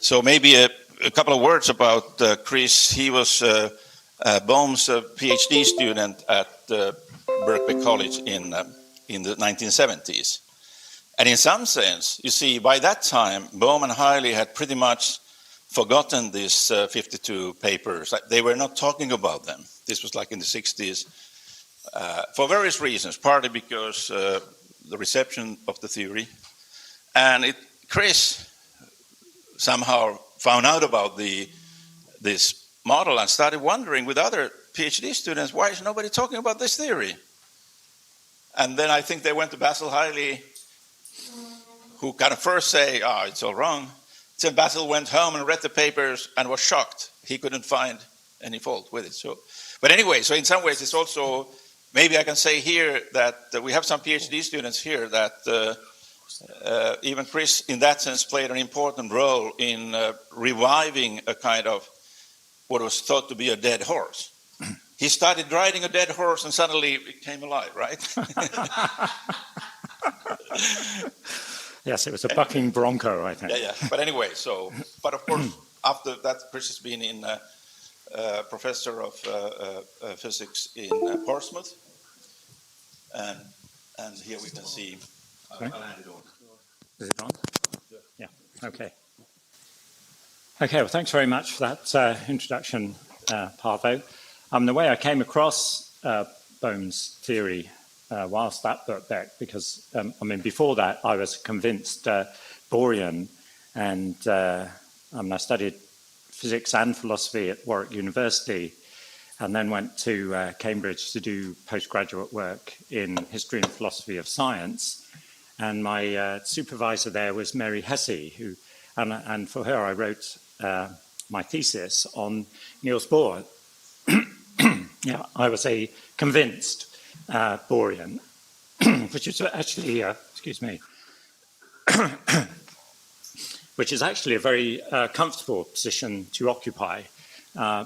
So maybe a couple of words about Chris. He was Bohm's PhD student at Birkbeck College in the 1970s. And in some sense, you see, by that time, Bohm and Hiley had pretty much forgotten these 52 papers. They were not talking about them. This was like in the 60s, for various reasons, partly because the reception of the theory. And Chris somehow found out about this model and started wondering with other PhD students, why is nobody talking about this theory? And then I think they went to Basil Hiley, who kind of first say, it's all wrong. Then Basil went home and read the papers and was shocked. He couldn't find any fault with it. But anyway, so in some ways it's also, maybe I can say here that we have some PhD students here that even Chris, in that sense, played an important role in reviving a kind of what was thought to be a dead horse. He started riding a dead horse and suddenly it came alive, right? Yes, it was a bucking bronco, I think. Yeah. But anyway, but of course, after that, Chris has been in professor of physics in Portsmouth. And here we can see. I'll hand it on. Is it on? Yeah. Okay. Okay, well, thanks very much for that introduction, Paavo. The way I came across Bohm's theory whilst at Birkbeck, because, before that, I was convinced Borian, and I studied physics and philosophy at Warwick University, and then went to Cambridge to do postgraduate work in history and philosophy of science. And my supervisor there was Mary Hesse, and for her I wrote my thesis on Niels Bohr. Yeah, I was a convinced Borian, which is actually, which is actually a very comfortable position to occupy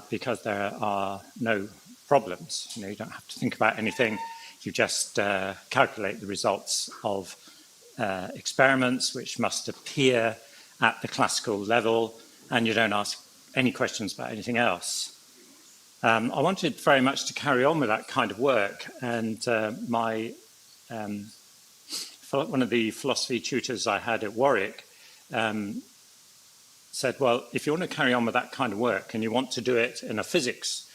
because there are no problems. You don't have to think about anything. You just calculate the results of experiments which must appear at the classical level, and you don't ask any questions about anything else. I wanted very much to carry on with that kind of work, and one of the philosophy tutors I had at Warwick said, well, if you want to carry on with that kind of work and you want to do it in a physics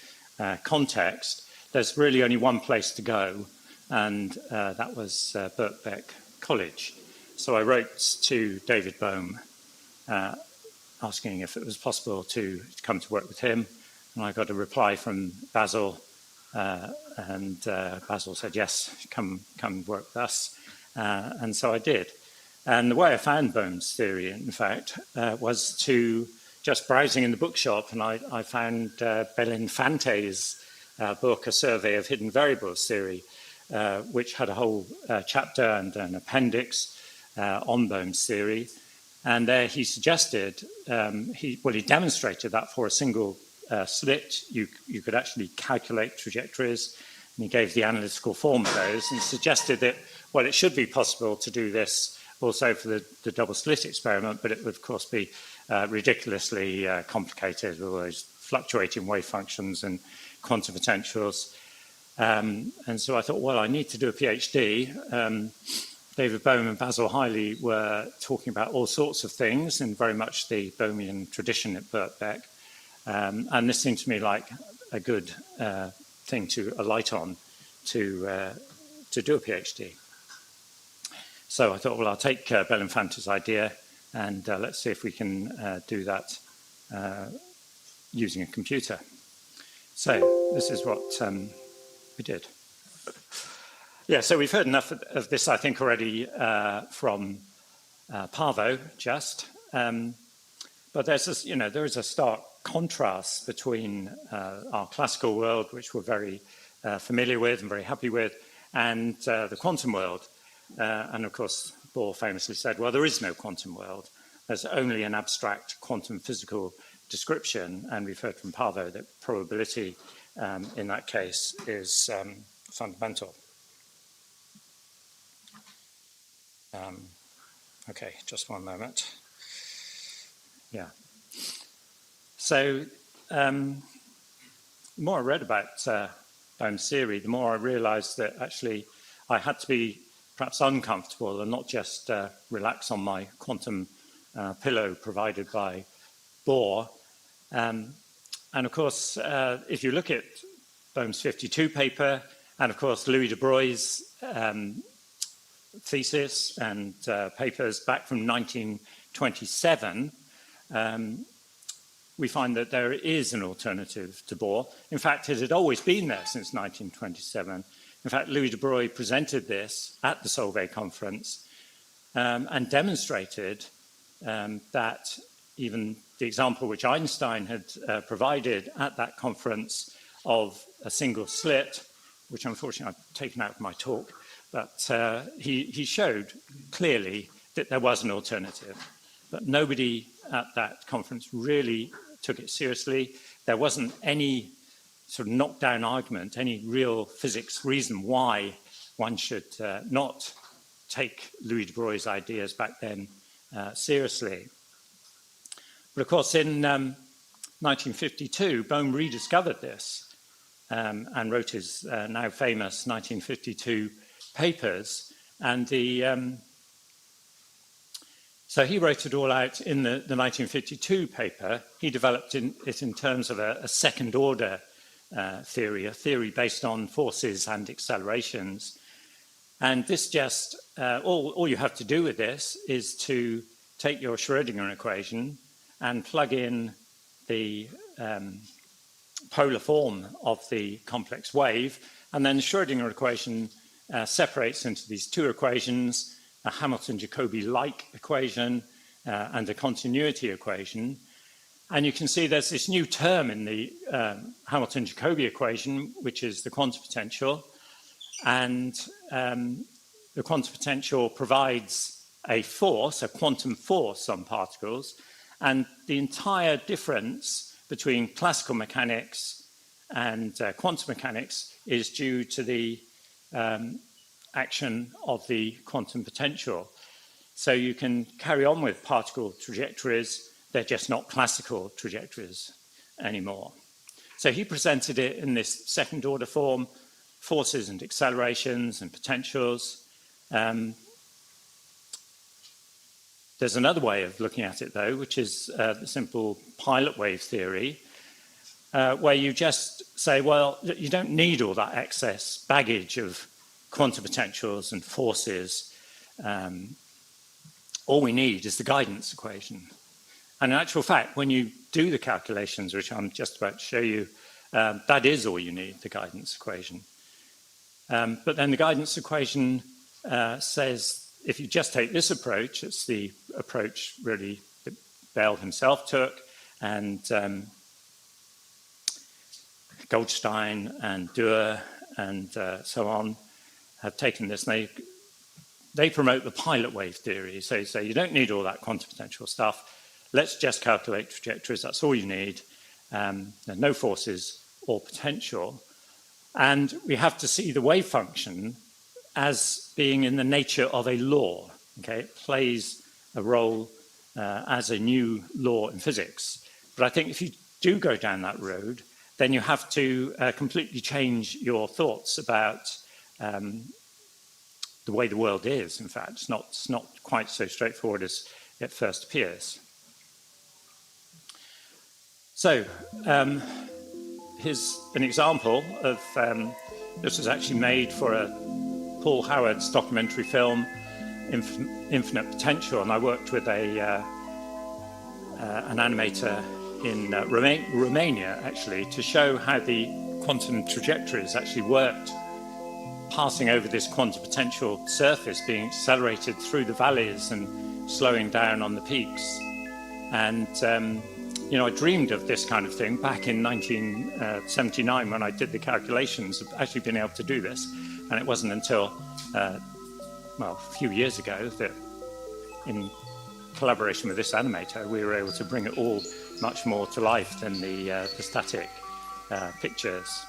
context, there's really only one place to go, and that was Birkbeck College. So I wrote to David Bohm asking if it was possible to come to work with him. And I got a reply from Basil, and Basil said, yes, come work with us. And so I did. And the way I found Bohm's theory, in fact, was to just browsing in the bookshop, and I found Belinfante's book, A Survey of Hidden Variables Theory, which had a whole chapter and an appendix on Bohm's theory. And there he suggested, he demonstrated that for a single slit, you could actually calculate trajectories, and he gave the analytical form of those and suggested that, well, it should be possible to do this also for the double slit experiment, but it would, of course, be ridiculously complicated with all those fluctuating wave functions and quantum potentials. And so I thought, well, I need to do a PhD. David Bohm and Basil Hiley were talking about all sorts of things in very much the Bohmian tradition at Birkbeck. And this seemed to me like a good thing to alight on to do a PhD. So I thought, well, I'll take Belinfante's idea and let's see if we can do that using a computer. So this is what we did. Yeah, so we've heard enough of this, I think, already from Paavo, just. But there's this, there is a stark contrast between our classical world, which we're very familiar with and very happy with, and the quantum world. And of course, Bohr famously said, well, there is no quantum world. There's only an abstract quantum physical description. And we've heard from Paavo that probability in that case is fundamental. Okay, just one moment. Yeah. So the more I read about Bohm's theory, the more I realized that actually I had to be perhaps uncomfortable and not just relax on my quantum pillow provided by Bohr. And of course, if you look at Bohm's 52 paper, and of course Louis de Broglie's thesis and papers back from 1927, we find that there is an alternative to Bohr. In fact, it had always been there since 1927. In fact, Louis de Broglie presented this at the Solvay conference and demonstrated that even the example which Einstein had provided at that conference of a single slit, which unfortunately I've taken out of my talk, but he showed clearly that there was an alternative. But nobody at that conference really took it seriously. There wasn't any sort of knockdown argument, any real physics reason why one should not take Louis de Broglie's ideas back then seriously. But of course, in 1952, Bohm rediscovered this and wrote his now famous 1952 papers. And so he wrote it all out in the 1952 paper. He developed it in terms of a second order theory, a theory based on forces and accelerations. And this just, all you have to do with this is to take your Schrödinger equation and plug in the polar form of the complex wave, and then the Schrödinger equation separates into these two equations, a Hamilton-Jacobi-like equation and a continuity equation. And you can see there's this new term in the Hamilton-Jacobi equation, which is the quantum potential. And the quantum potential provides a force, a quantum force on particles. And the entire difference between classical mechanics and quantum mechanics is due to the action of the quantum potential. So you can carry on with particle trajectories. They're just not classical trajectories anymore. So he presented it in this second order form, forces and accelerations and potentials. There's another way of looking at it, though, which is the simple pilot wave theory, where you just say, well, you don't need all that excess baggage of quantum potentials and forces. All we need is the guidance equation. And in actual fact, when you do the calculations, which I'm just about to show you, that is all you need, the guidance equation. But then the guidance equation says, if you just take this approach, it's the approach really that Bell himself took, and Goldstein and Dewar and so on have taken this, and they promote the pilot wave theory. So you say you don't need all that quantum potential stuff. Let's just calculate trajectories. That's all you need. No forces or potential. And we have to see the wave function as being in the nature of a law. Okay, it plays a role as a new law in physics. But I think if you do go down that road, then you have to completely change your thoughts about the way the world is. In fact, it's not quite so straightforward as it first appears. So here's an example of, this was actually made for Paul Howard's documentary film, Infinite Potential, and I worked with an animator in Romania, actually, to show how the quantum trajectories actually worked, passing over this quantum potential surface, being accelerated through the valleys and slowing down on the peaks. And you know, I dreamed of this kind of thing back in 1979 when I did the calculations of actually being able to do this. And it wasn't until, well, a few years ago that in collaboration with this animator, we were able to bring it all much more to life than the static pictures.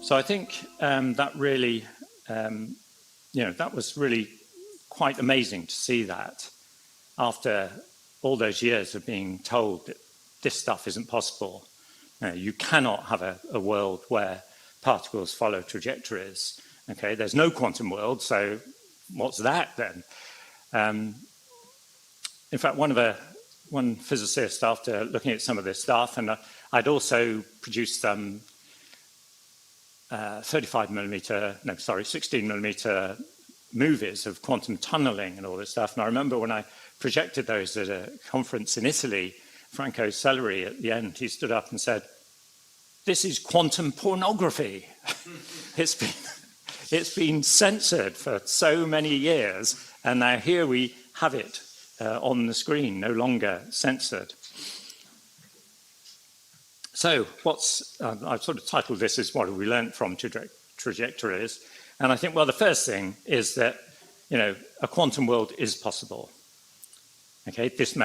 So I think that really, you know, that was really quite amazing to see that after all those years of being told that this stuff isn't possible. You cannot have a world where particles follow trajectories. Okay, there's no quantum world, so what's that then? In fact, one physicist, after looking at some of this stuff, and I'd also produced some 16 millimeter movies of quantum tunneling and all this stuff. And I remember when I projected those at a conference in Italy, Franco Celleri at the end, he stood up and said, "This is quantum pornography." It's been censored for so many years, and now here we have it on the screen, no longer censored. So I've sort of titled this as what have we learned from trajectories. And I think, well, the first thing is that, a quantum world is possible. Okay, this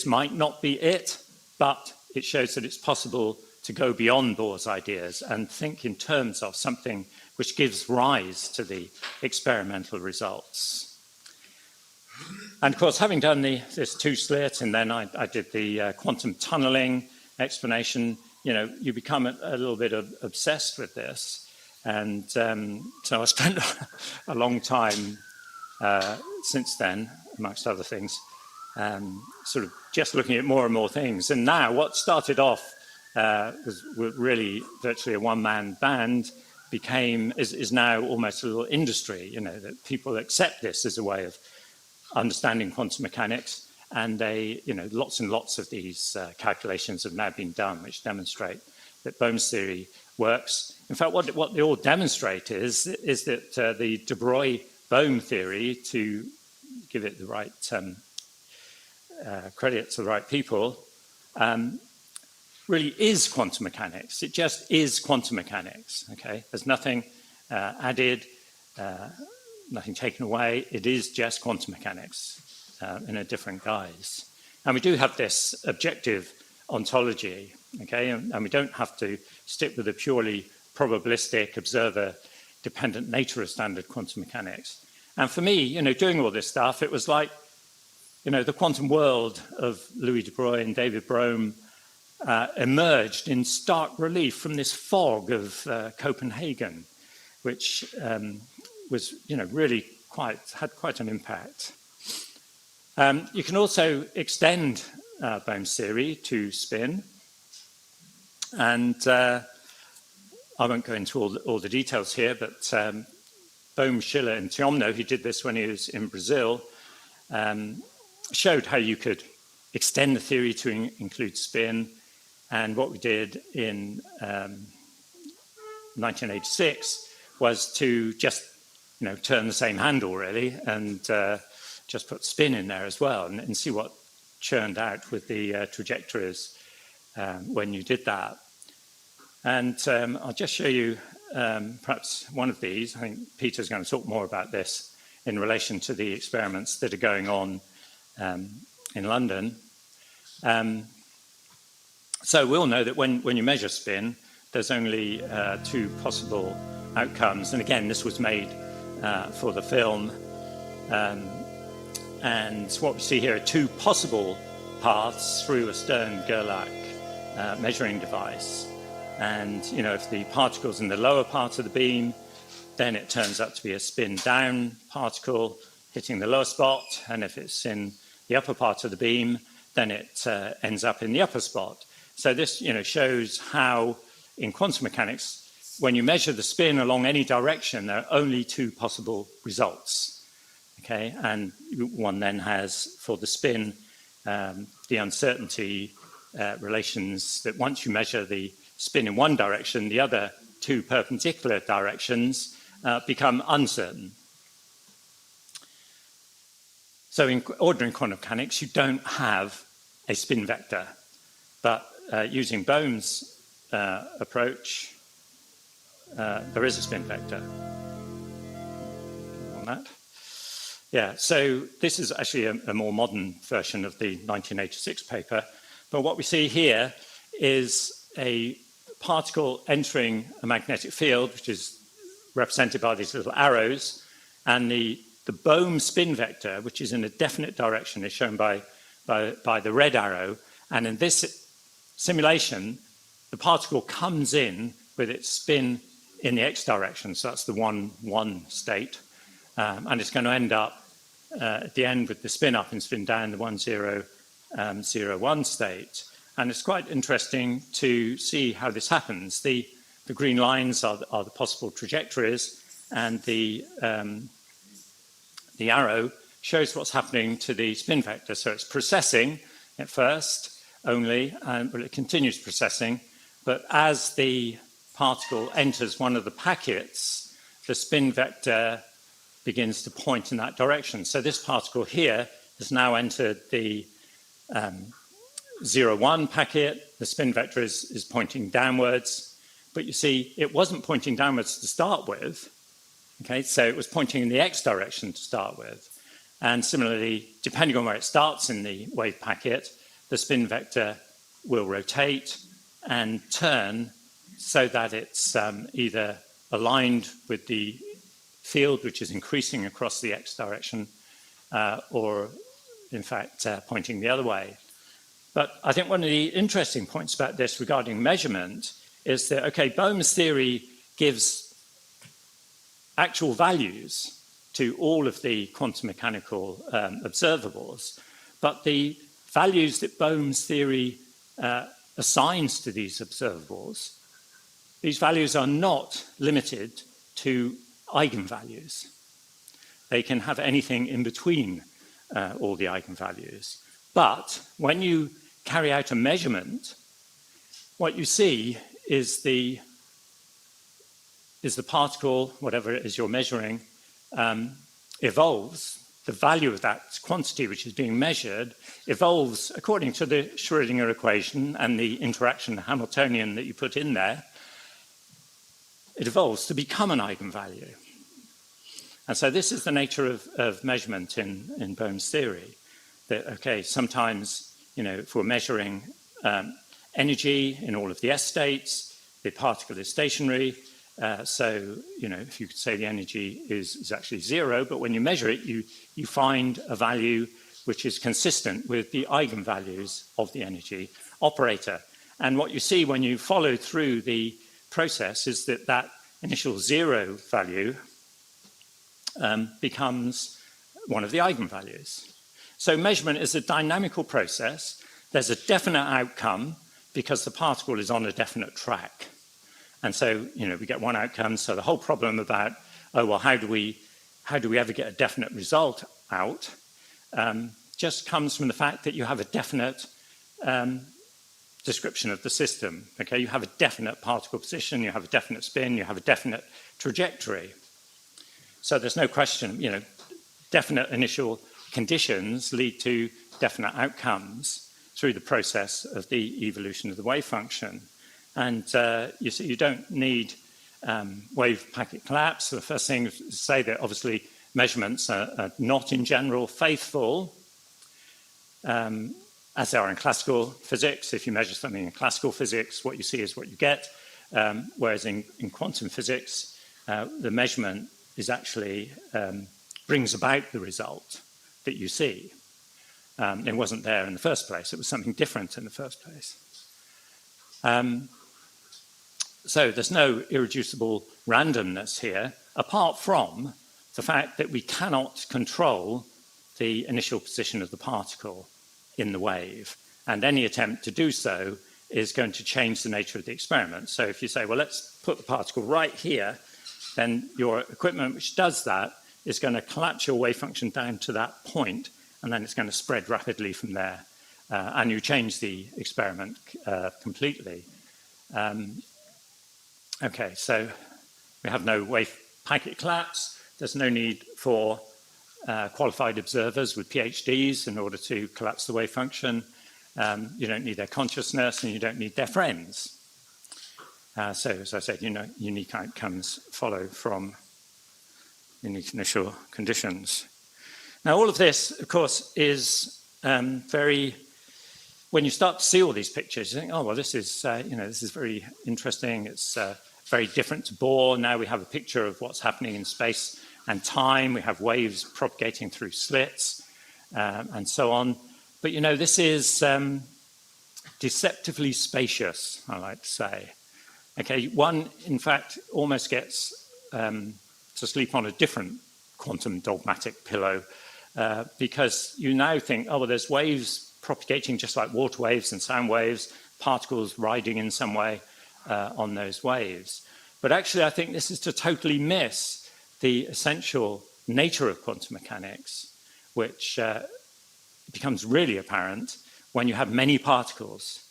might not be it, but it shows that it's possible to go beyond Bohr's ideas and think in terms of something which gives rise to the experimental results. And of course, having done this Two-Slit, and then I did the quantum tunneling explanation, you become a little bit obsessed with this. And so I spent a long time since then, amongst other things, sort of just looking at more and more things. And now what started off was really virtually a one-man band is now almost a little industry, that people accept this as a way of understanding quantum mechanics. And lots and lots of these calculations have now been done, which demonstrate that Bohm's theory works. In fact, what they all demonstrate is that the de Broglie-Bohm theory, to give it the right credit to the right people, really is quantum mechanics. It just is quantum mechanics. Okay, there's nothing added, nothing taken away. It is just quantum mechanics. In a different guise. And we do have this objective ontology, okay? And we don't have to stick with the purely probabilistic, observer-dependent nature of standard quantum mechanics. And for me, doing all this stuff, it was like, the quantum world of Louis de Broglie and David Bohm emerged in stark relief from this fog of Copenhagen, which was, really had quite an impact. You can also extend Bohm's theory to spin. And I won't go into all the details here, but Bohm, Schiller, and Tiomno, who did this when he was in Brazil, showed how you could extend the theory to include spin. And what we did in 1986 was to just, turn the same handle, really, and just put spin in there as well and see what churned out with the trajectories when you did that. And I'll just show you perhaps one of these. I think Peter's going to talk more about this in relation to the experiments that are going on in London. So we all know that when you measure spin, there's only two possible outcomes. And again, this was made for the film. And what we see here are two possible paths through a Stern-Gerlach measuring device. And, if the particle's in the lower part of the beam, then it turns out to be a spin-down particle hitting the lower spot. And if it's in the upper part of the beam, then it ends up in the upper spot. So this, shows how, in quantum mechanics, when you measure the spin along any direction, there are only two possible results. Okay, and one then has, for the spin, the uncertainty relations that once you measure the spin in one direction, the other two perpendicular directions become uncertain. So in ordinary quantum mechanics, you don't have a spin vector, but using Bohm's approach, there is a spin vector on that. Yeah, so this is actually a more modern version of the 1986 paper. But what we see here is a particle entering a magnetic field, which is represented by these little arrows, and the Bohm spin vector, which is in a definite direction, is shown by the red arrow. And in this simulation, the particle comes in with its spin in the x direction, so that's the 1-1 state, and it's going to end up at the end with the spin up and spin down, the 1-0-0-1 state. And it's quite interesting to see how this happens. The green lines are the possible trajectories, and the arrow shows what's happening to the spin vector. So it's processing at first only, but it continues processing. But as the particle enters one of the packets, the spin vector begins to point in that direction. So this particle here has now entered the 0-1 packet. The spin vector is pointing downwards. But you see, it wasn't pointing downwards to start with. Okay, so it was pointing in the x direction to start with. And similarly, depending on where it starts in the wave packet, the spin vector will rotate and turn so that it's either aligned with the field, which is increasing across the x direction, or in fact pointing the other way. But I think one of the interesting points about this regarding measurement is that, okay, Bohm's theory gives actual values to all of the quantum mechanical observables, but the values that Bohm's theory assigns to these observables, these values are not limited to eigenvalues. They can have anything in between all the eigenvalues. But when you carry out a measurement, what you see is the particle, whatever it is you're measuring, evolves. The value of that quantity which is being measured evolves according to the Schrödinger equation and the interaction Hamiltonian that you put in there. It evolves to become an eigenvalue. And so this is the nature of measurement in Bohm's theory. That, okay, sometimes, if we're measuring energy in all of the S states, the particle is stationary. So, if you could say the energy is actually zero, but when you measure it, you find a value which is consistent with the eigenvalues of the energy operator. And what you see when you follow through the process is that initial zero value becomes one of the eigenvalues. So measurement is a dynamical process. There's a definite outcome because the particle is on a definite track. And so, we get one outcome. So the whole problem about, how do we ever get a definite result out, just comes from the fact that you have a definite description of the system. Okay, you have a definite particle position, you have a definite spin, you have a definite trajectory. So there's no question, definite initial conditions lead to definite outcomes through the process of the evolution of the wave function. And you see, you don't need wave packet collapse. So the first thing is to say that obviously measurements are not in general faithful, as they are in classical physics. If you measure something in classical physics, what you see is what you get. Whereas in quantum physics, the measurement is actually brings about the result that you see. It wasn't there in the first place. It was something different in the first place. So there's no irreducible randomness here, apart from the fact that we cannot control the initial position of the particle in the wave. And any attempt to do so is going to change the nature of the experiment. So if you say, well, let's put the particle right here, then your equipment which does that is going to collapse your wave function down to that point, and then it's going to spread rapidly from there. And you change the experiment completely. Okay, so we have no wave packet collapse. There's no need for qualified observers with PhDs in order to collapse the wave function. You don't need their consciousness, and you don't need their friends. So, as I said, unique outcomes follow from unique initial conditions. Now, all of this, of course, is very. When you start to see all these pictures, you think, oh well, this is this is very interesting. It's very different to Bohr. Now we have a picture of what's happening in space and time. We have waves propagating through slits and so on. But this is deceptively spacious, I like to say. Okay, one, in fact, almost gets to sleep on a different quantum dogmatic pillow because you now think, oh, well, there's waves propagating just like water waves and sound waves, particles riding in some way on those waves. But actually, I think this is to totally miss the essential nature of quantum mechanics, which becomes really apparent when you have many particles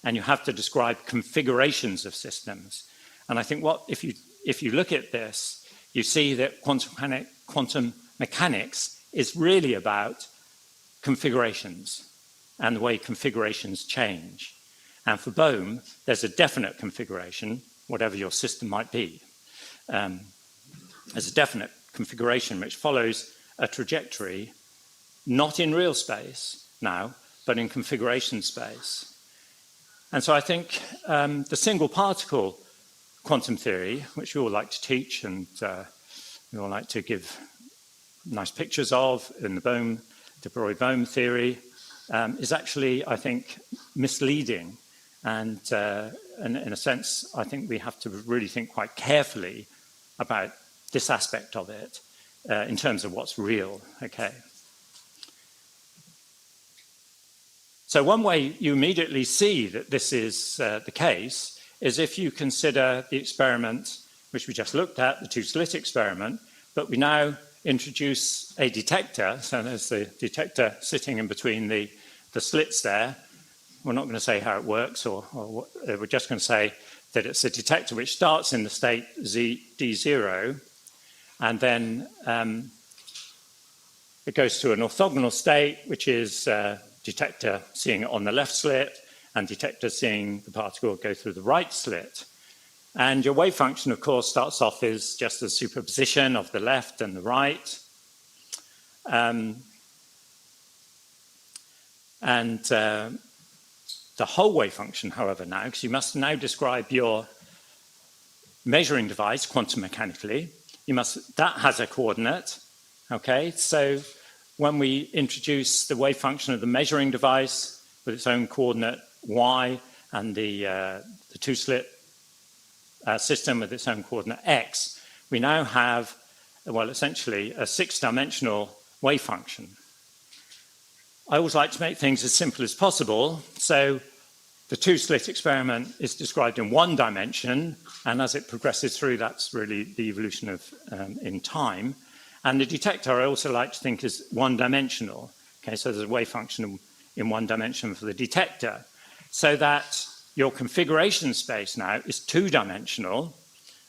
and you have to describe configurations of systems. And I think if you look at this, you see that quantum mechanics is really about configurations and the way configurations change. And for Bohm, there's a definite configuration, whatever your system might be. There's a definite configuration which follows a trajectory, not in real space now, but in configuration space. And so I think the single particle quantum theory, which we all like to teach and we all like to give nice pictures of in the Broglie-Bohm theory, is actually, I think, misleading. And in a sense, I think we have to really think quite carefully about this aspect of it in terms of what's real, okay? So one way you immediately see that this is the case is if you consider the experiment which we just looked at, the Two-Slit experiment, but we now introduce a detector. So there's the detector sitting in between the slits there. We're not going to say how it works, or we're just going to say that it's a detector which starts in the state D0, and then it goes to an orthogonal state, which is detector seeing it on the left slit, and detector seeing the particle go through the right slit. And your wave function, of course, starts off as just a superposition of the left and the right. The whole wave function, however, now, because you must now describe your measuring device quantum mechanically, that has a coordinate, okay? So when we introduce the wave function of the measuring device with its own coordinate y and the two-slit system with its own coordinate x, we now have, well, essentially a six-dimensional wave function. I always like to make things as simple as possible. So the two-slit experiment is described in one dimension, and as it progresses through, that's really the evolution of in time. And the detector I also like to think is one-dimensional. Okay, so there's a wave function in one dimension for the detector, so that your configuration space now is two-dimensional,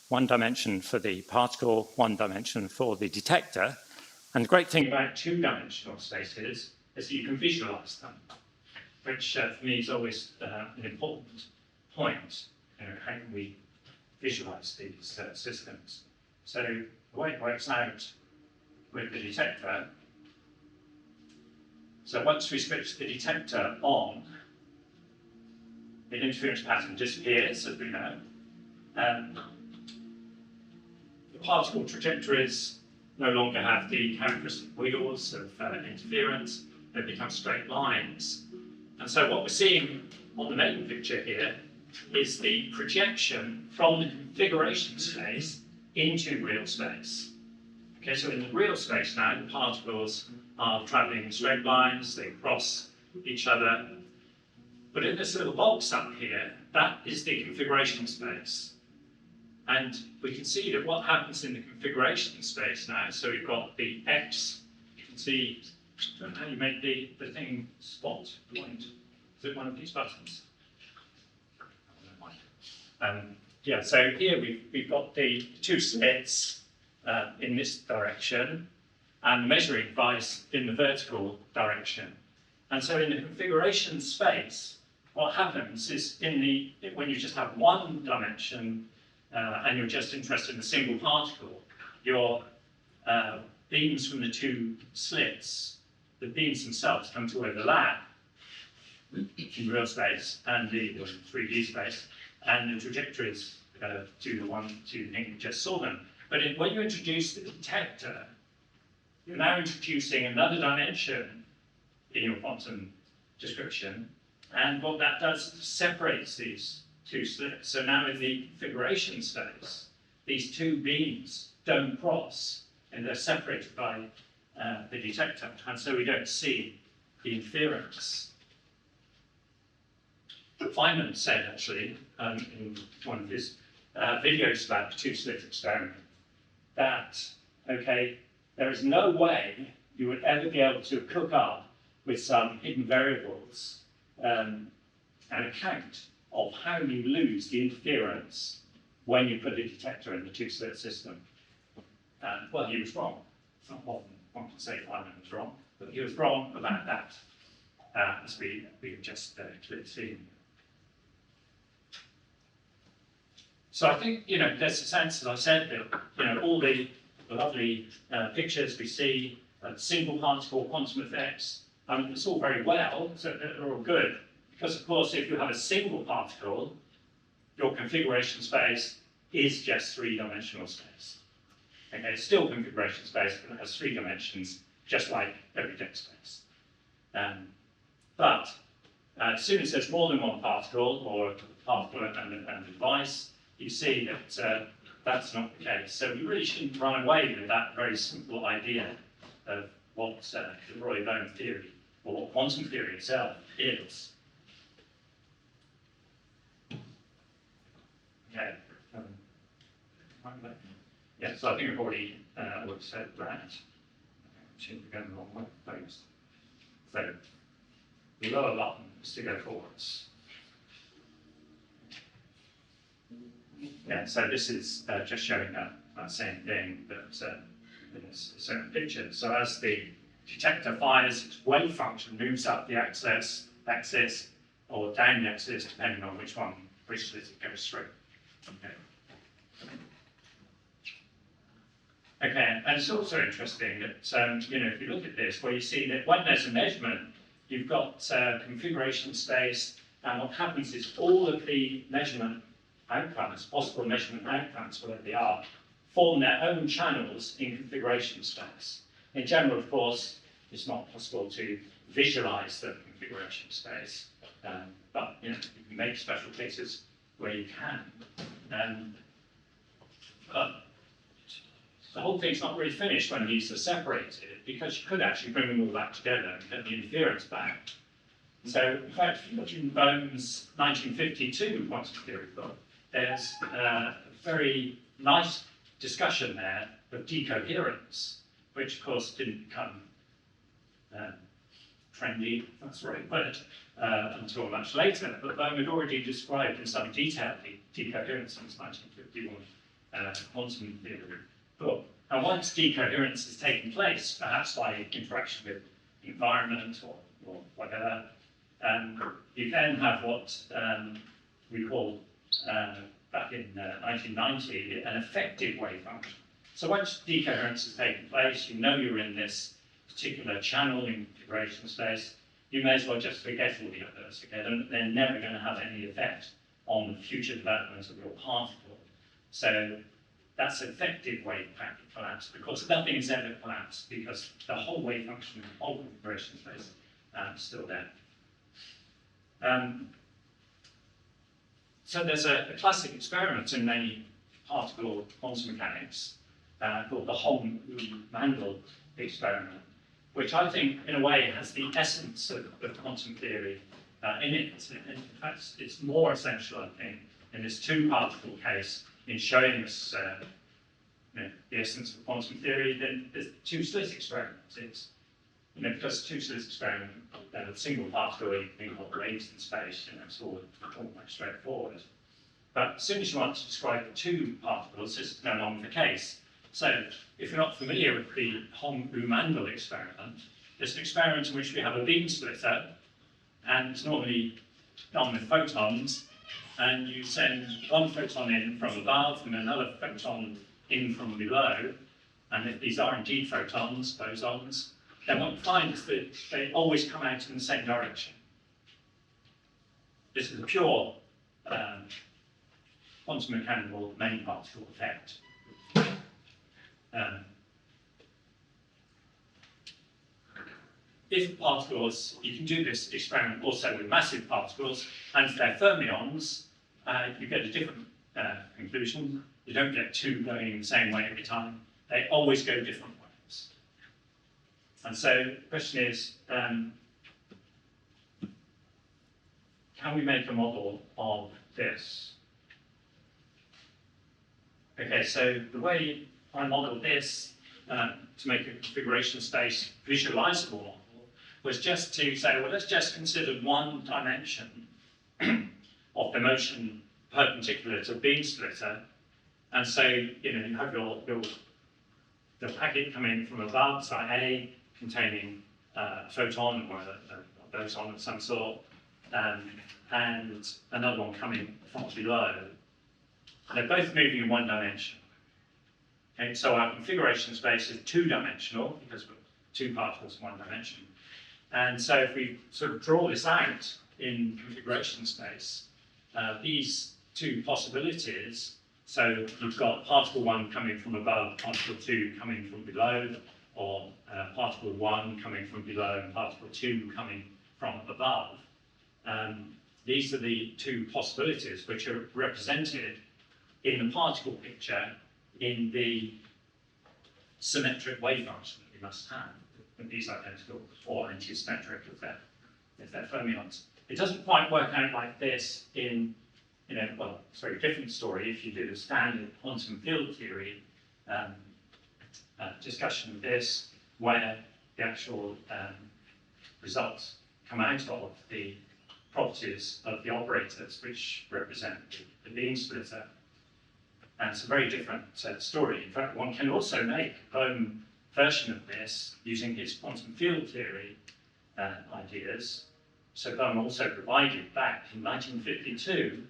one dimension for the particle, one dimension for the detector. And the great thing about two-dimensional spaces is that you can visualize them, which for me is always an important point. You know, how can we visualize these systems? So the way it works out with the detector, so once we switch the detector on, the interference pattern disappears, as we know. The particle trajectories no longer have the characteristic wheels of interference, they become straight lines. And so what we're seeing on the main picture here is the projection from the configuration space into real space. Okay, so in the real space now, the particles are traveling in straight lines, they cross each other. But in this little box up here, that is the configuration space. And we can see that what happens in the configuration space now, so we've got the X, you can see, I don't know how you make the thing spot point. Is it one of these buttons? Yeah, so here we've got the two slits in this direction and the measuring device in the vertical direction. And so in the configuration space, what happens is when you just have one dimension and you're just interested in a single particle, your beams from the two slits, the beams themselves come to overlap in real space and the 3D space, and the trajectories to the thing you just saw them. But when you introduce the detector, you're now introducing another dimension in your quantum description, And what that does is separates these two slits. So now in the configuration space, these two beams don't cross, and they're separated by the detector, and so we don't see the interference. Feynman said, actually, in one of his videos about the two-slit experiment, that, okay, there is no way you would ever be able to cook up with some hidden variables an account of how you lose the interference when you put a detector in the two-slit system. Well, he was wrong. It's not often one can say Feynman was wrong, but he was wrong about that, as we have just clearly seen. So I think, there's a sense, as I said, that, all the lovely pictures we see, single particle quantum effects, it's all very well, so they're all good. Because, of course, if you have a single particle, your configuration space is just three-dimensional space. Okay, it's still configuration space, but it has 3 dimensions, just like everyday space. But as soon as there's more than one particle, or a particle and a device, you see that that's not the case. So we really shouldn't run away with that very simple idea of what the Broglie-Bohm theory, or what quantum theory itself is. Okay. Yeah, so I think I've already said that. Seem to be going the wrong way. So the lower button is to go forwards. Yeah, so this is just showing that same thing, but in a certain picture. So as the detector fires, its wave function moves up the axis or down the axis, depending on which slit it goes through. Okay. Okay, and it's also interesting that, if you look at this, where you see that when there's a measurement, you've got configuration space, and what happens is all of the measurement outcomes, possible measurement outcomes, whatever they are, form their own channels in configuration space. In general, of course, it's not possible to visualize the configuration space, but you can make special cases where you can. But the whole thing's not really finished when these are separated, because you could actually bring them all back together and get the interference back. So, in fact, if you look in Bohm's 1952 quantum theory book, there's a very nice discussion there of decoherence, which, of course, didn't become trendy, if that's the right word, until much later. But Bohm had already described in some detail the decoherence in his 1951 quantum theory book. And once decoherence has taken place, perhaps by interaction with the environment or whatever, you then have what we call, back in 1990, an effective wave function. So once decoherence has taken place, you know you're in this particular channel in configuration space, you may as well just forget all the others. Okay? They're never going to have any effect on the future development of your particle. So that's effective wave packet collapse, because nothing is ever collapsed, because the whole wave function of the whole configuration space is still there. So there's a classic experiment in many particle quantum mechanics called the Hong-Ou-Mandel Experiment, which I think, in a way, has the essence of quantum theory in it. In fact, it's more essential, I think, in this two-particle case in showing us the essence of quantum theory than the two-slit experiment. It's, because the two-slit experiment, a single particle, you can think of waves in space, it's all quite straightforward. But as soon as you want to describe the two particles, this is no longer the case. So, if you're not familiar with the Hong-Ou-Mandel experiment, it's an experiment in which we have a beam splitter, and it's normally done with photons, and you send one photon in from above and another photon in from below, and if these are indeed photons, bosons, then what you find is that they always come out in the same direction. This is a pure quantum mechanical many particle effect. if particles, you can do this experiment also with massive particles, and if they're fermions, you get a different conclusion. You don't get two going in the same way every time. They always go different ways. And so the question is, can we make a model of this? Okay, so the way I modeled this to make a configuration space visualizable model was just to say, well, let's just consider one dimension of the motion perpendicular to a beam splitter. And so, you have the packet coming from above, so A, containing a photon or a boson of some sort, and another one coming from below. They're both moving in one dimension. Okay, so our configuration space is two-dimensional because we're two particles in one dimension. And so if we sort of draw this out in configuration space, these two possibilities, so you've got particle 1 coming from above, particle 2 coming from below, or particle 1 coming from below and particle 2 coming from above. These are the two possibilities which are represented in the particle picture in the symmetric wave function that we must have, with these identical or anti-symmetric if they're fermions. It doesn't quite work out like this in, well, it's a very different story if you do the standard quantum field theory discussion of this, where the actual results come out of the properties of the operators which represent the beam splitter. And it's a very different story. In fact, one can also make a Bohm version of this using his quantum field theory ideas. So Bohm also provided back in 1952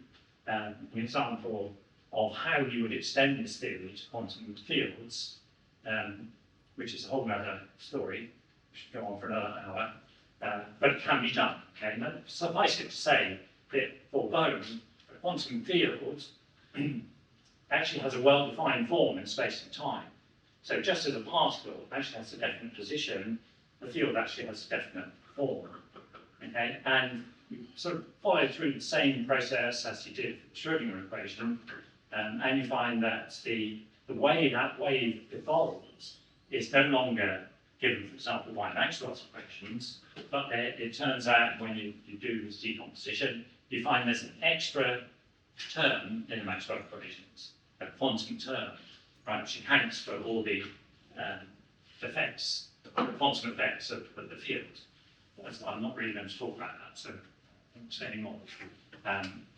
an example of how you would extend this theory to quantum fields, which is a whole other story. We should go on for another hour. But it can be done. Okay? Now, suffice it to say that for Bohm, a quantum field actually has a well-defined form in space and time. So just as a particle actually has a definite position, the field actually has a definite form. Okay? And you sort of follow through the same process as you did with the Schrödinger equation, and you find that the way that wave evolves is no longer given, for example, by Maxwell's equations, but it turns out when you do this decomposition, you find there's an extra term in the Maxwell equations, a quantum term, right, which accounts for all the effects, the quantum effects of the field. I'm not really going to talk about that, so I won't say any more.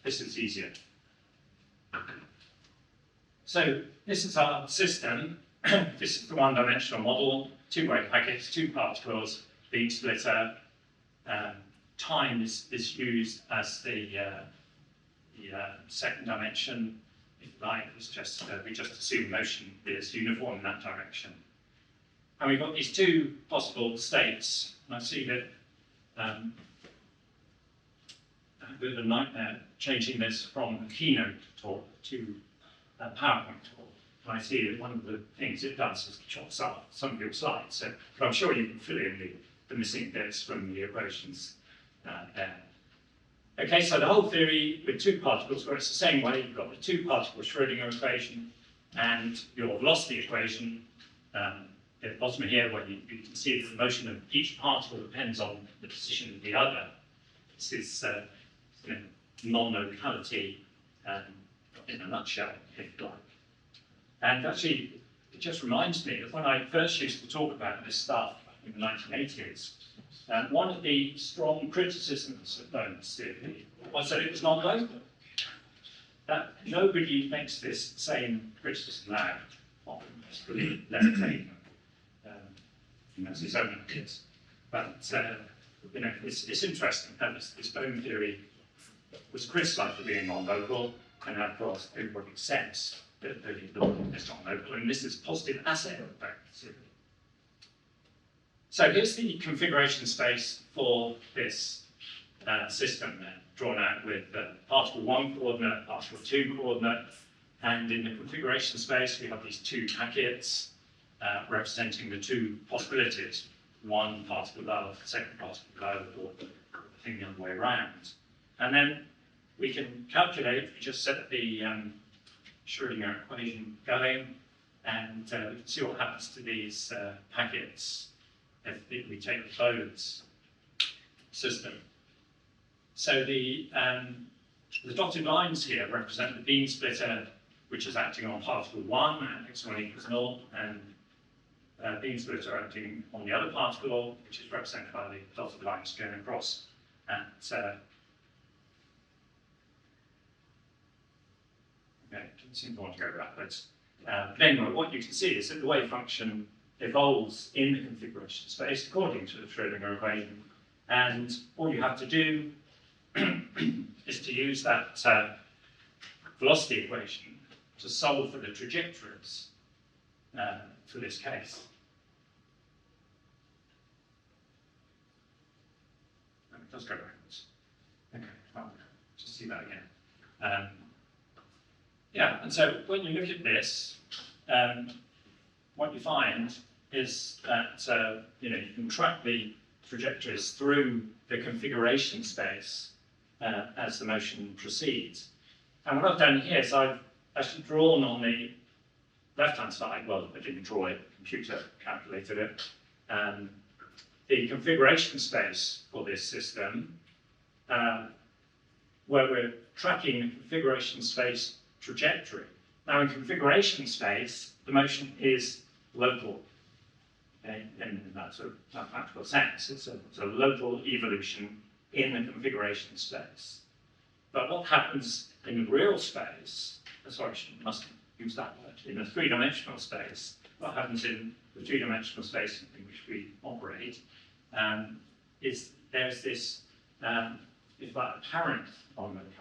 This is easier. So this is our system. This is the one-dimensional model, two wave packets, two particles, beam splitter. Time is used as the second dimension. If you like, it's just we just assume motion is uniform in that direction. And we've got these two possible states. And I see that a bit of a nightmare changing this from a keynote talk to a PowerPoint talk. And I see that one of the things it does is chops up some of your slides. So, but I'm sure you can fill in the missing bits from the equations there. Okay, so the whole theory with two particles works the same way. You've got the two-particle Schrödinger equation and your velocity equation at the bottom here, where you can see that the motion of each particle depends on the position of the other. This is non-locality in a nutshell, if you like. And actually, it just reminds me that when I first used to talk about this stuff in the 1980s, one of the strong criticisms of Bohm's theory was that it was non-local. That nobody makes this same criticism now. Often it's really levitating. That's his own ideas. But it's interesting how this Bohm theory was criticised for being non-local, and of course everybody accepts that it's non-local, and this is positive assay effect. So here's the configuration space for this system then, drawn out with particle 1 coordinate, particle 2 coordinate, and in the configuration space we have these two packets representing the two possibilities. one particle above, the second particle below, or the thing the other way around. And then we can calculate, we just set the Schrödinger equation going, and we can see what happens to these packets if we take the closed system. So the dotted lines here represent the beam splitter, which is acting on particle 1 at x1 equals 0, and beam splitter acting on the other particle, which is represented by the dotted lines going across at okay, didn't seem to want to go backwards. But anyway, what you can see is that the wave function evolves in the configuration space according to the Schrödinger equation. And all you have to do is to use that velocity equation to solve for the trajectories for this case. And it does go backwards. Okay, well, just see that again. Yeah, and so when you look at this, what you find is that you can track the trajectories through the configuration space as the motion proceeds. And what I've done here is I've actually drawn on the left-hand side, well, I didn't draw it, the computer calculated it, the configuration space for this system, where we're tracking the configuration space trajectory. Now, in configuration space, the motion is local, okay, in that sort of mathematical sense. It's a local evolution in the configuration space. But what happens in the real space, sorry, I must use that word, in the three-dimensional space, what happens in the three-dimensional space in which we operate is there's this, if that apparent non-locality.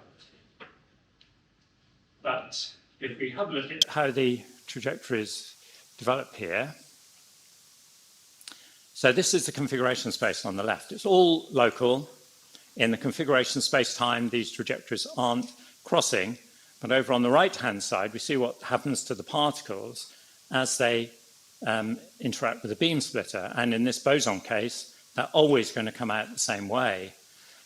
But if we have a look at how the trajectories develop here, so this is the configuration space on the left. It's all local. In the configuration space-time, these trajectories aren't crossing, but over on the right-hand side, we see what happens to the particles as they interact with the beam splitter. And in this boson case, they're always going to come out the same way.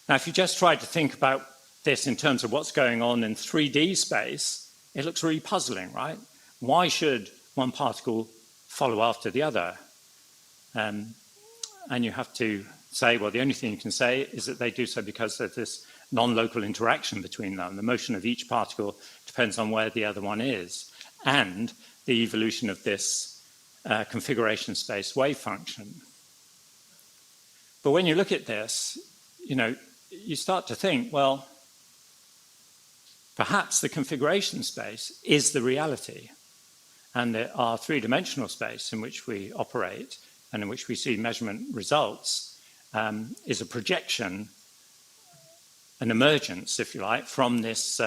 Now, if you just try to think about this in terms of what's going on in 3D space, it looks really puzzling, right? Why should one particle follow after the other? And you have to say, well, the only thing you can say is that they do so because there's this non-local interaction between them. The motion of each particle depends on where the other one is, and the evolution of this configuration space wave function. But when you look at this, you start to think, well, perhaps the configuration space is the reality, and our three-dimensional space in which we operate and in which we see measurement results is a projection, an emergence, if you like, from this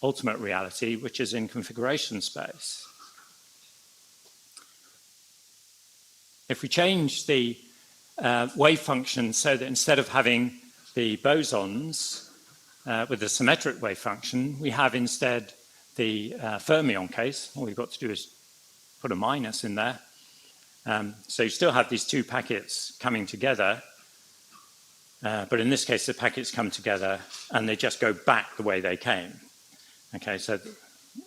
ultimate reality, which is in configuration space. If we change the wave function so that instead of having the bosons with the symmetric wave function, we have instead the fermion case, all we've got to do is put a minus in there. So you still have these two packets coming together, but in this case, the packets come together and they just go back the way they came. Okay, so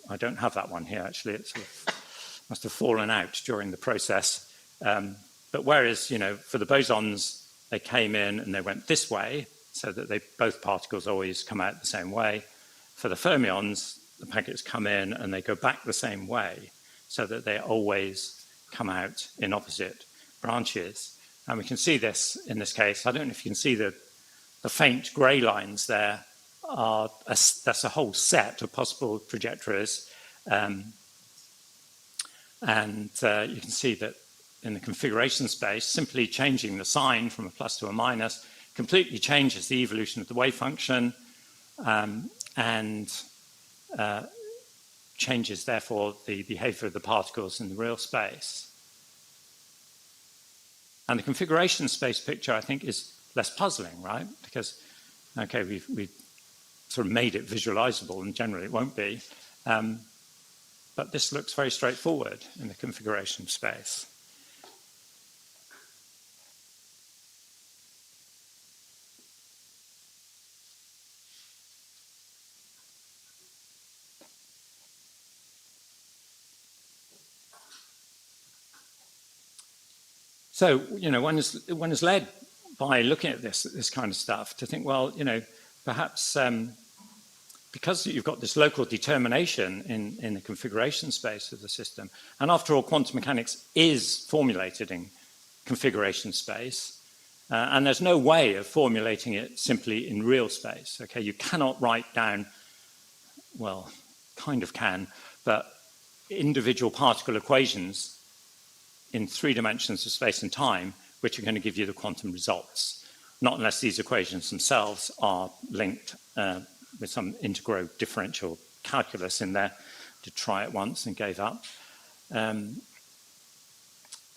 I don't have that one here, actually. It sort of must have fallen out during the process. But whereas, for the bosons, they came in and they went this way, so that both particles always come out the same way. For the fermions, the packets come in and they go back the same way, so that they always come out in opposite branches. And we can see this in this case. I don't know if you can see the faint grey lines there. That's a whole set of possible trajectories. And you can see that in the configuration space, simply changing the sign from a plus to a minus completely changes the evolution of the wave function and changes, therefore, the behavior of the particles in the real space. And the configuration space picture, I think, is less puzzling, right? Because, okay, we've sort of made it visualizable, and generally it won't be. But this looks very straightforward in the configuration space. So, one is led by looking at this kind of stuff to think, well, perhaps because you've got this local determination in the configuration space of the system, and after all, quantum mechanics is formulated in configuration space, and there's no way of formulating it simply in real space. Okay, you cannot write down, well, kind of can, but individual particle equations in 3 dimensions of space and time, which are going to give you the quantum results, not unless these equations themselves are linked with some integral differential calculus in there. Did try it once and gave up.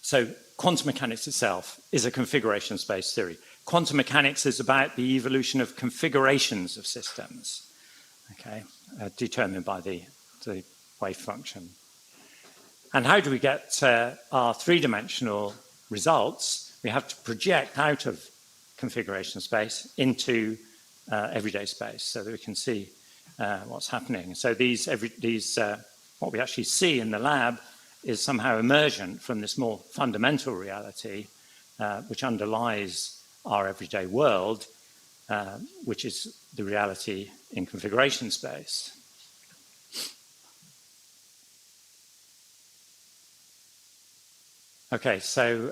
So quantum mechanics itself is a configuration space theory. Quantum mechanics is about the evolution of configurations of systems, okay, determined by the wave function. And how do we get our 3-dimensional results? We have to project out of configuration space into everyday space so that we can see what's happening. So what we actually see in the lab is somehow emergent from this more fundamental reality which underlies our everyday world, which is the reality in configuration space. Okay, so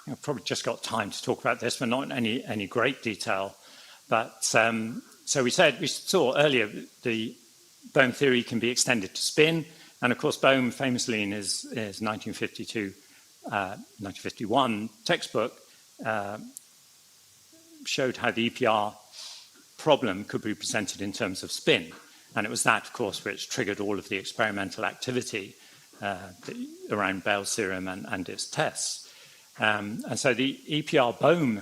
I've probably just got time to talk about this, but not in any great detail. But so we saw earlier the Bohm theory can be extended to spin, and of course Bohm famously in his 1951 textbook showed how the EPR problem could be presented in terms of spin, and it was that, of course, which triggered all of the experimental activity around Bell's theorem and its tests. And so the EPR-Bohm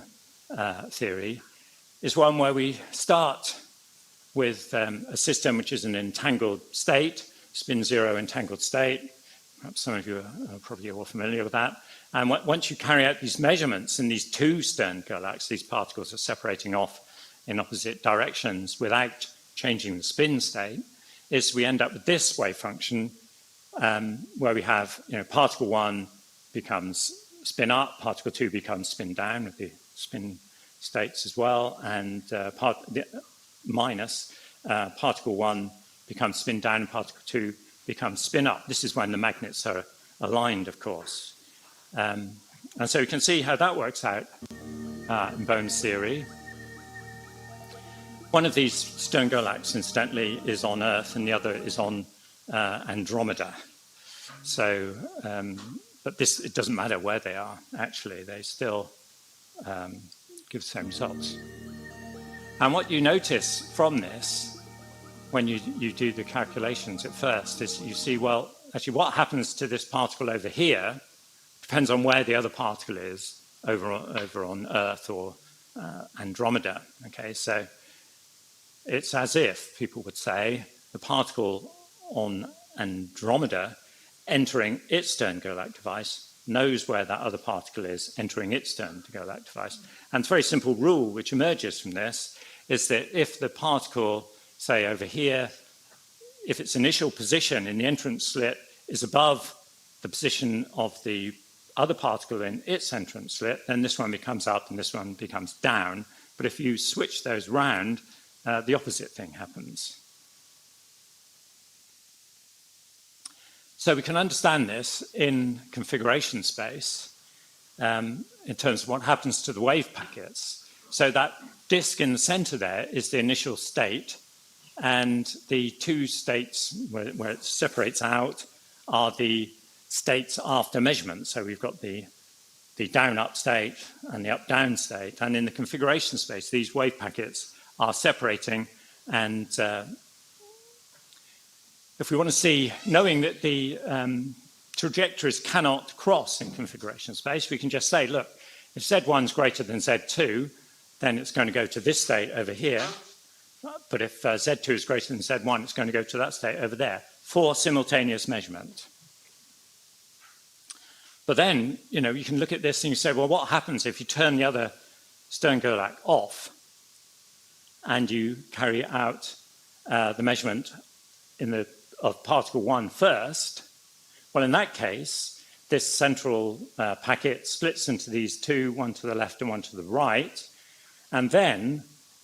theory is one where we start with a system which is an entangled state, spin-zero entangled state. Perhaps some of you are probably all familiar with that. And once you carry out these measurements in these 2 Stern-Gerlachs, these particles are separating off in opposite directions without changing the spin state, is we end up with this wave function where we have, particle 1 becomes spin up, particle 2 becomes spin down with the spin states as well, and particle 1 becomes spin down and particle 2 becomes spin up. This is when the magnets are aligned, of course. And so you can see how that works out in Bohm's theory. One of these Stern-Gerlachs, incidentally, is on Earth and the other is on Andromeda. So, but it doesn't matter where they are, actually. They still give the same results. And what you notice from this, when you do the calculations at first, is you see, well, actually what happens to this particle over here depends on where the other particle is over on Earth or Andromeda. Okay, so it's as if, people would say, the particle on Andromeda entering its Stern-Gerlach device knows where that other particle is entering its Stern-Gerlach device. And the very simple rule which emerges from this is that if the particle, say over here, if its initial position in the entrance slit is above the position of the other particle in its entrance slit, then this one becomes up and this one becomes down. But if you switch those round, the opposite thing happens. So we can understand this in configuration space in terms of what happens to the wave packets. So that disk in the center there is the initial state, and the 2 states where it separates out are the states after measurement. So we've got the down-up state and the up-down state. And in the configuration space, these wave packets are separating. And if we want to see, knowing that the trajectories cannot cross in configuration space, we can just say, look, if Z1 is greater than Z2, then it's going to go to this state over here. But if Z2 is greater than Z1, it's going to go to that state over there for simultaneous measurement. But then, you can look at this and you say, well, what happens if you turn the other Stern-Gerlach off and you carry out the measurement of particle 1 first? Well, in that case, this central packet splits into these two, one to the left and one to the right. And then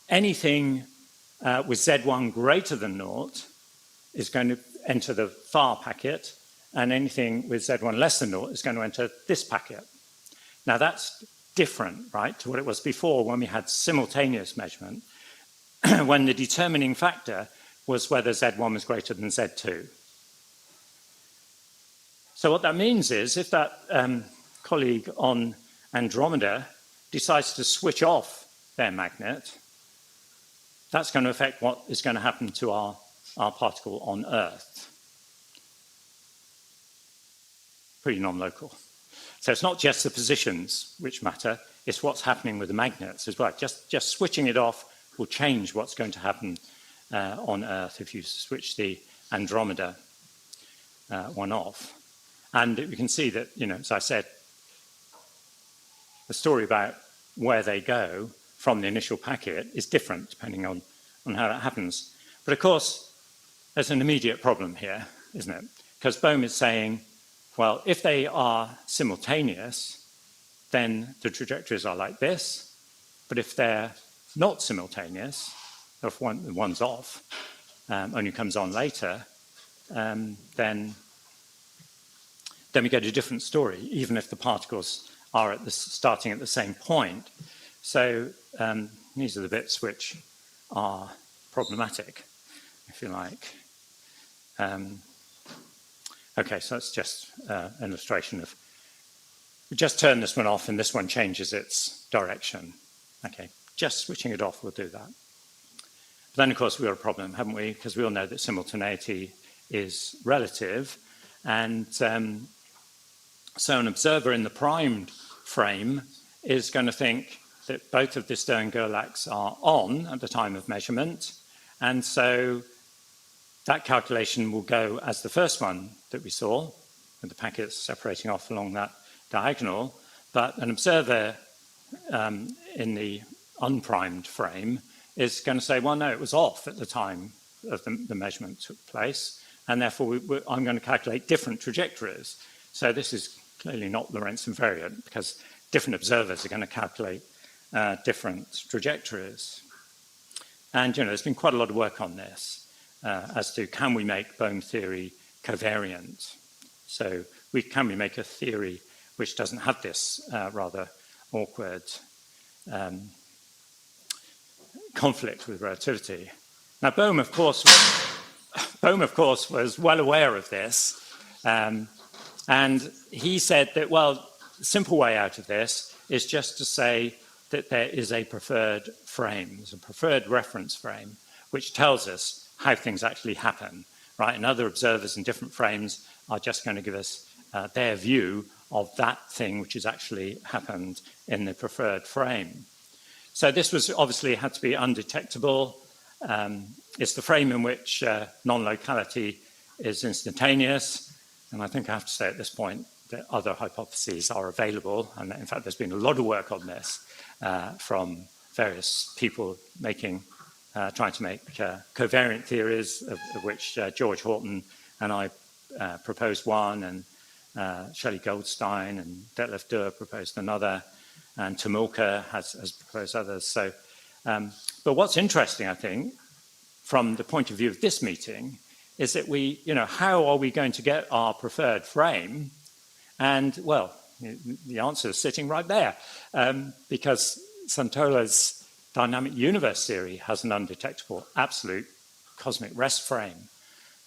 anything with Z1 greater than naught is going to enter the far packet, and anything with Z1 less than naught is going to enter this packet. Now that's different, right, to what it was before when we had simultaneous measurement, when the determining factor was whether Z1 was greater than Z2. So what that means is if that colleague on Andromeda decides to switch off their magnet, that's going to affect what is going to happen to our particle on Earth. Pretty non-local. So it's not just the positions which matter, it's what's happening with the magnets as well. Just switching it off will change what's going to happen on Earth if you switch the Andromeda one off. And you can see that, you know, as I said, the story about where they go from the initial packet is different depending on how that happens. But of course, there's an immediate problem here, isn't it? Because Bohm is saying, well, if they are simultaneous, then the trajectories are like this. But if they're not simultaneous, if one's off, only comes on later, then we get a different story, even if the particles are starting at the same point. So these are the bits which are problematic, if you like. Okay, so that's just an illustration of, we just turn this one off and this one changes its direction. Okay, just switching it off will do that. But then, of course, we've got a problem, haven't we? Because we all know that simultaneity is relative. And so an observer in the primed frame is going to think that both of the Stern-Gerlachs are on at the time of measurement. And so that calculation will go as the first one that we saw, with the packets separating off along that diagonal. But an observer in the unprimed frame is going to say, well, no, it was off at the time of the measurement took place, and therefore I'm going to calculate different trajectories. So this is clearly not Lorentz invariant, because different observers are going to calculate different trajectories. And, you know, there's been quite a lot of work on this as to can we make Bohm theory covariant? So can we make a theory which doesn't have this rather awkward conflict with relativity? Now, Bohm, of course, was well aware of this, and he said that, well, the simple way out of this is just to say that there is a preferred frame, there's a preferred reference frame, which tells us how things actually happen, right? And other observers in different frames are just going to give us their view of that thing which has actually happened in the preferred frame. So this was obviously had to be undetectable. It's the frame in which non-locality is instantaneous. And I think I have to say at this point that other hypotheses are available. And in fact, there's been a lot of work on this from various people trying to make covariant theories, of which George Horton and I proposed one, and Shelley Goldstein and Detlef Duhr proposed another, and Tomulka has proposed others. So, but what's interesting, I think, from the point of view of this meeting, is that how are we going to get our preferred frame? And, well, the answer is sitting right there, because Santola's dynamic universe theory has an undetectable absolute cosmic rest frame.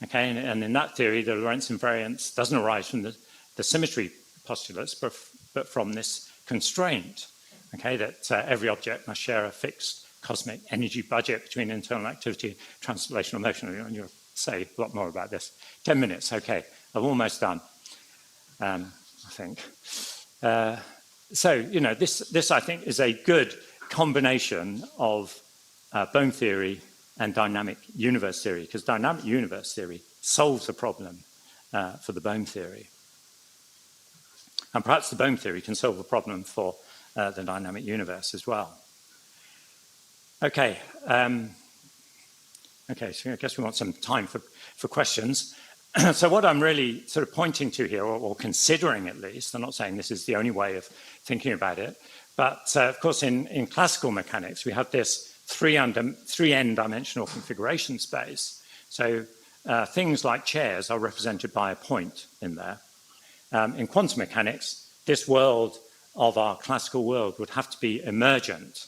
Okay, and in that theory, the Lorentz invariance doesn't arise from the symmetry postulates, but from this constraint, okay, that every object must share a fixed cosmic energy budget between internal activity and translational motion. And you'll say a lot more about this. 10 minutes, okay, I'm almost done, I think. So, this I think is a good combination of Bohm theory and dynamic universe theory, because dynamic universe theory solves a problem for the Bohm theory. And perhaps the Bohm theory can solve a problem for the dynamic universe as well. Okay, so I guess we want some time for questions. So what I'm really sort of pointing to here, or considering at least, I'm not saying this is the only way of thinking about it, but of course in classical mechanics we have this three n-dimensional configuration space. So things like chairs are represented by a point in there. In quantum mechanics, this world of our classical world would have to be emergent,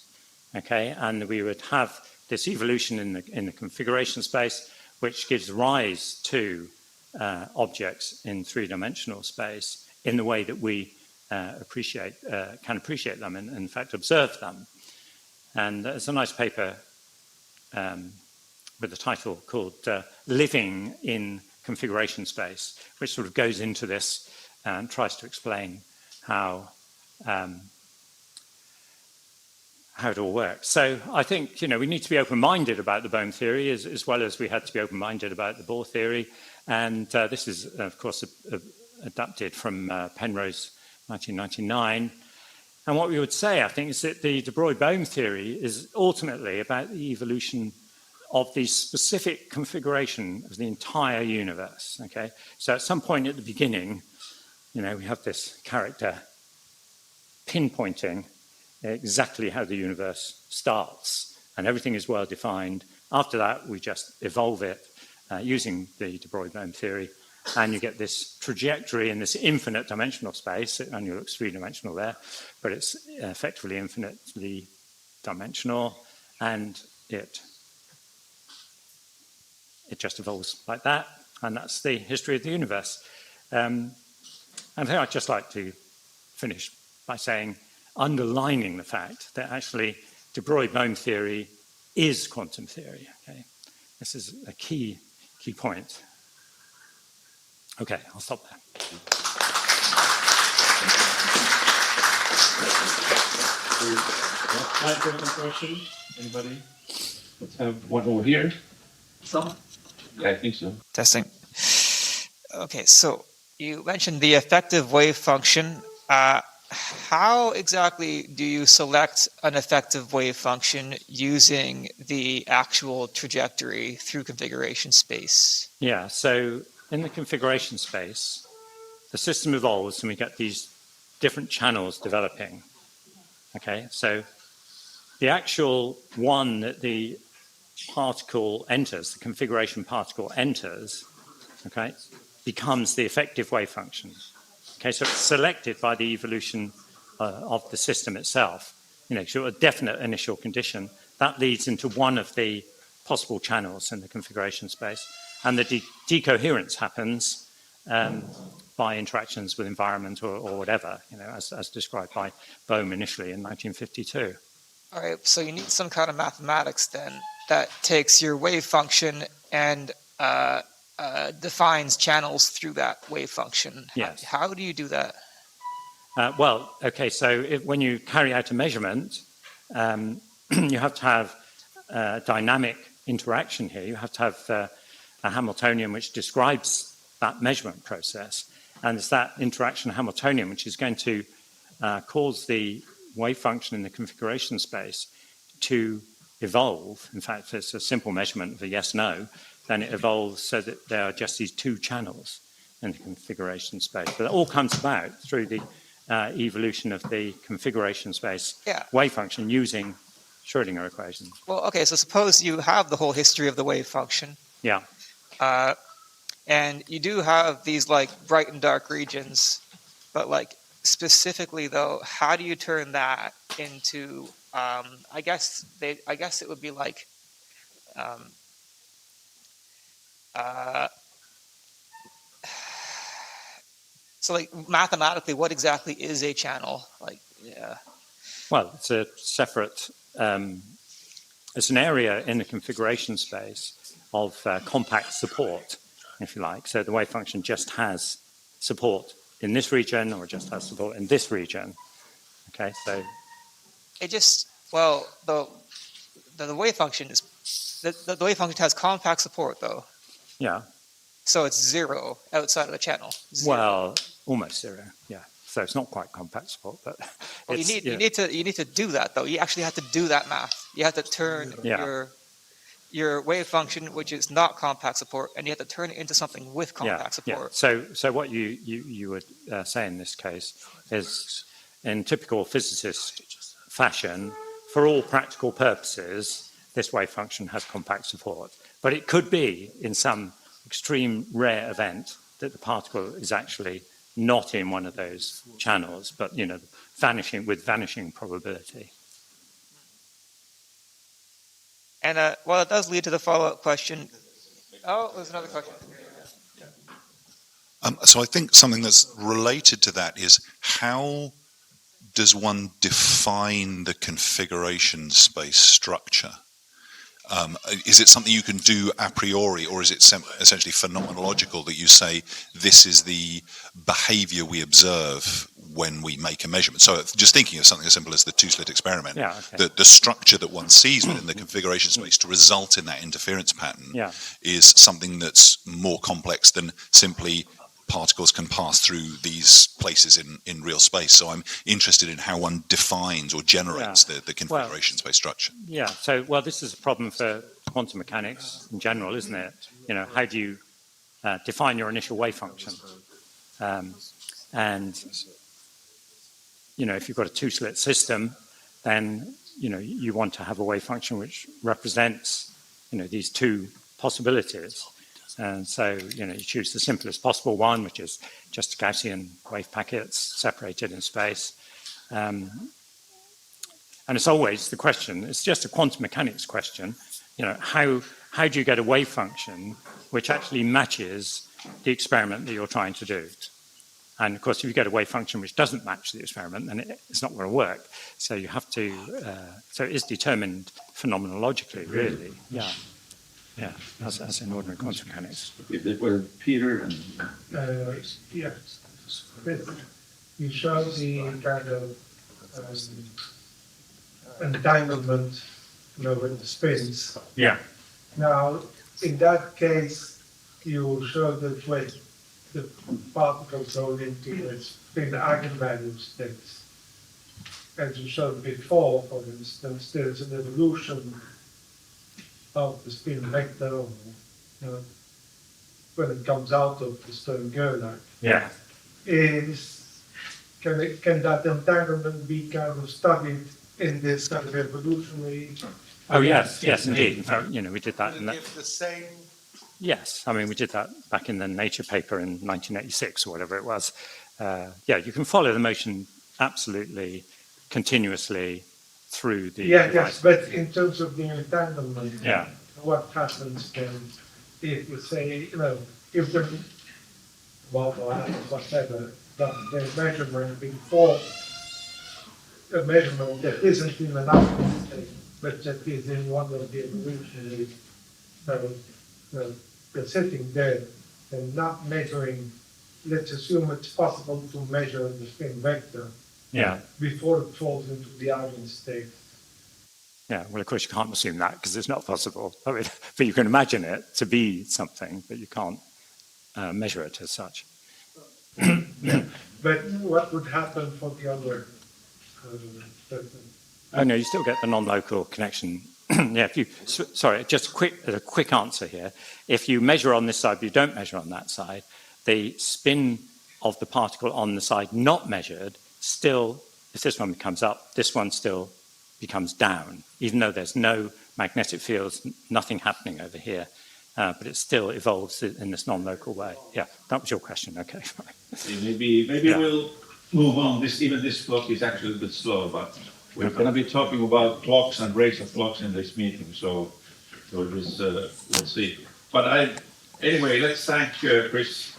okay? And we would have this evolution in the configuration space, which gives rise to objects in three-dimensional space in the way that we can appreciate them and in fact observe them. And there's a nice paper with a title called Living in Configuration Space, which sort of goes into this and tries to explain how it all works. So I think, we need to be open-minded about the Bohm theory as well as we had to be open-minded about the Bohr theory. And this is, of course, adapted from Penrose 1999. And what we would say, I think, is that the de Broglie-Bohm theory is ultimately about the evolution of the specific configuration of the entire universe, okay? So at some point at the beginning, we have this character pinpointing exactly how the universe starts, and everything is well defined. After that, we just evolve it using the de Broglie-Bohm theory, and you get this trajectory in this infinite dimensional space. It only looks three-dimensional there, but it's effectively infinitely dimensional, and it just evolves like that, and that's the history of the universe. And I think I'd just like to finish by saying, underlining the fact that actually de Broglie-Bohm theory is quantum theory. Okay, this is a key point. Okay, I'll stop there. Question? Anybody? Let's have one over here. Some? Yeah, I think so. Testing. Okay, so you mentioned the effective wave function. How exactly do you select an effective wave function using the actual trajectory through configuration space? Yeah, so in the configuration space, the system evolves and we get these different channels developing. Okay, so the actual one that the particle enters, the configuration particle enters, okay, becomes the effective wave function. Okay, so it's selected by the evolution of the system itself. So a definite initial condition that leads into one of the possible channels in the configuration space, and the decoherence happens by interactions with environment or whatever, as described by Bohm initially in 1952. All right, so you need some kind of mathematics then that takes your wave function and defines channels through that wave function. Yes. How do you do that? Well, okay, so when you carry out a measurement, you have to have dynamic interaction here. You have to have a Hamiltonian which describes that measurement process. And it's that interaction Hamiltonian which is going to cause the wave function in the configuration space to evolve. In fact, if it's a simple measurement of a yes-no, then it evolves so that there are just these two channels in the configuration space. But it all comes about through the evolution of the configuration space wave function using Schrödinger equations. Well, okay, so suppose you have the whole history of the wave function. Yeah. And you do have these like bright and dark regions, but like specifically though, how do you turn that into, I guess it would be like, so like mathematically, what exactly is a channel? Like, yeah. Well, it's a separate, it's an area in the configuration space of compact support, if you like. So the wave function just has support in this region or just has support in this region. Okay, so. It just, well, the wave function is, the wave function has compact support though. Yeah. So it's zero outside of the channel. Zero. Well, almost zero, yeah. So it's not quite compact support, but well, you need to do that though. You actually have to do that math. You have to turn your wave function, which is not compact support, and you have to turn it into something with compact support. Yeah. So what you would say in this case is, in typical physicist fashion, for all practical purposes, this wave function has compact support. But it could be, in some extreme rare event, that the particle is actually not in one of those channels, but vanishing with vanishing probability. And well, it does lead to the follow-up question. Oh, there's another question. So I think something that's related to that is, how does one define the configuration space structure? Is it something you can do a priori, or is it essentially phenomenological, that you say this is the behavior we observe when we make a measurement? So just thinking of something as simple as the Two-Slit experiment, the structure that one sees within the configuration space to result in that interference pattern is something that's more complex than simply particles can pass through these places in real space. So I'm interested in how one defines or generates the configuration space structure. Yeah, so, this is a problem for quantum mechanics in general, isn't it? How do you define your initial wave function? And, if you've got a two-slit system, then, you want to have a wave function which represents, these two possibilities. And so, you choose the simplest possible one, which is just Gaussian wave packets separated in space. And it's always the question, it's just a quantum mechanics question, how do you get a wave function which actually matches the experiment that you're trying to do? And of course, if you get a wave function which doesn't match the experiment, then it's not going to work. So you have to, so it is determined phenomenologically, really. Yeah. Yeah, as in ordinary quantum mechanics. Well, Peter and yeah, you show the kind of entanglement, with the spins. Yeah. Now, in that case, you show that when the particles go into the spin eigenvalue states, as you showed before, for instance, there's an evolution of the spin vector, when it comes out of the Stern-Gerlach. Yeah. Can that entanglement be kind of studied in this kind of evolutionary? Oh yes, indeed. In fact, we did that. If the same. Yes, I mean we did that back in the Nature paper in 1986 or whatever it was. You can follow the motion absolutely continuously through the device. Yes, but in terms of the entanglement, what happens then if you say, if the whatever, the measurement before a measurement that isn't in an absolute state, but that is in one of the evolutionary, sitting there and not measuring, let's assume it's possible to measure the spin vector. Before it falls into the eigenstate. Yeah, well, of course, you can't assume that because it's not possible. I mean, but you can imagine it to be something, but you can't measure it as such. But what would happen for the other? Oh no, you still get the non-local connection. If you sorry, just a quick answer here. If you measure on this side, but you don't measure on that side, the spin of the particle on the side not measured still, if this one comes up, this one still becomes down, even though there's no magnetic fields, nothing happening over here, but it still evolves in this non-local way. Yeah, that was your question. Okay, fine. Maybe we'll move on. This clock is actually a bit slow, but we're going to be talking about clocks and rates of clocks in this meeting, so we'll see. But anyway, let's thank Chris